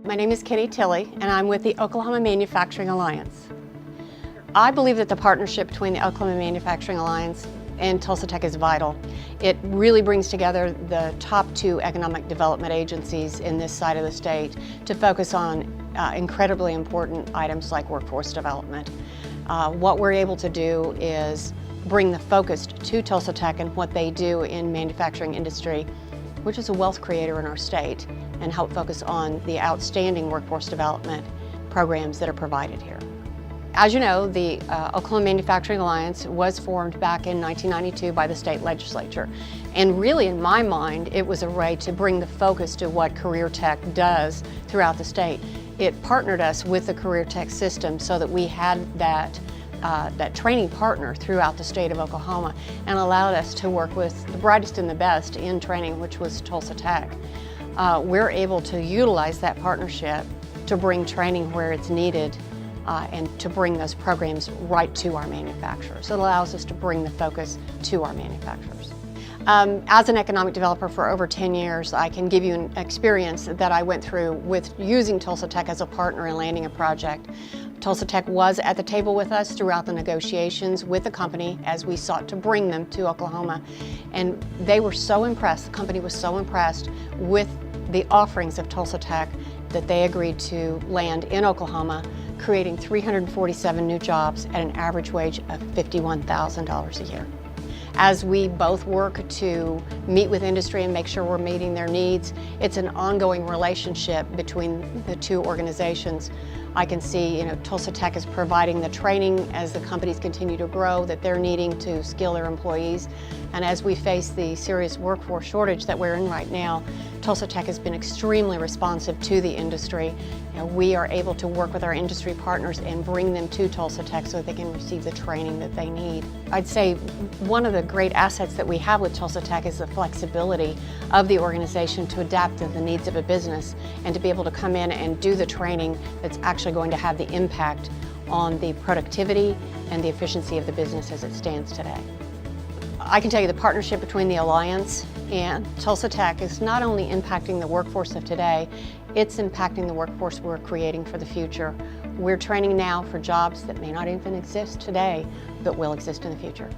My name is Kinnee and I'm with the Oklahoma Manufacturing Alliance. I believe that the partnership between the Oklahoma Manufacturing Alliance and Tulsa Tech is vital. It really brings together the top two economic development agencies in this side of the state to focus on incredibly important items like workforce development. What we're able to do is bring the focus to Tulsa Tech and what they do in manufacturing industry, which is a wealth creator in our state, and help focus on the outstanding workforce development programs that are provided here. As you know, the Oklahoma Manufacturing Alliance was formed back in 1992 by the state legislature. And really, in my mind, it was a way to bring the focus to what Career Tech does throughout the state. It partnered us with the Career Tech system so that we had that training partner throughout the state of Oklahoma and allowed us to work with the brightest and the best in training, which was Tulsa Tech. We're able to utilize that partnership to bring training where it's needed and to bring those programs right to our manufacturers. It allows us to bring the focus to our manufacturers. As an economic developer for over 10 years, I can give you an experience that I went through with using Tulsa Tech as a partner in landing a project. Tulsa Tech was at the table with us throughout the negotiations with the company as we sought to bring them to Oklahoma. And they were so impressed, the company was so impressed with the offerings of Tulsa Tech that they agreed to land in Oklahoma, creating 347 new jobs at an average wage of $51,000 a year. As we both work to meet with industry and make sure we're meeting their needs, it's an ongoing relationship between the two organizations. I can see, Tulsa Tech is providing the training as the companies continue to grow that they're needing to skill their employees. And as we face the serious workforce shortage that we're in right now, Tulsa Tech has been extremely responsive to the industry. We are able to work with our industry partners and bring them to Tulsa Tech so that they can receive the training that they need. I'd say one of the great assets that we have with Tulsa Tech is the flexibility of the organization to adapt to the needs of a business and to be able to come in and do the training that's actually going to have the impact on the productivity and the efficiency of the business as it stands today. I can tell you the partnership between the Alliance and Tulsa Tech is not only impacting the workforce of today, it's impacting the workforce we're creating for the future. We're training now for jobs that may not even exist today, but will exist in the future.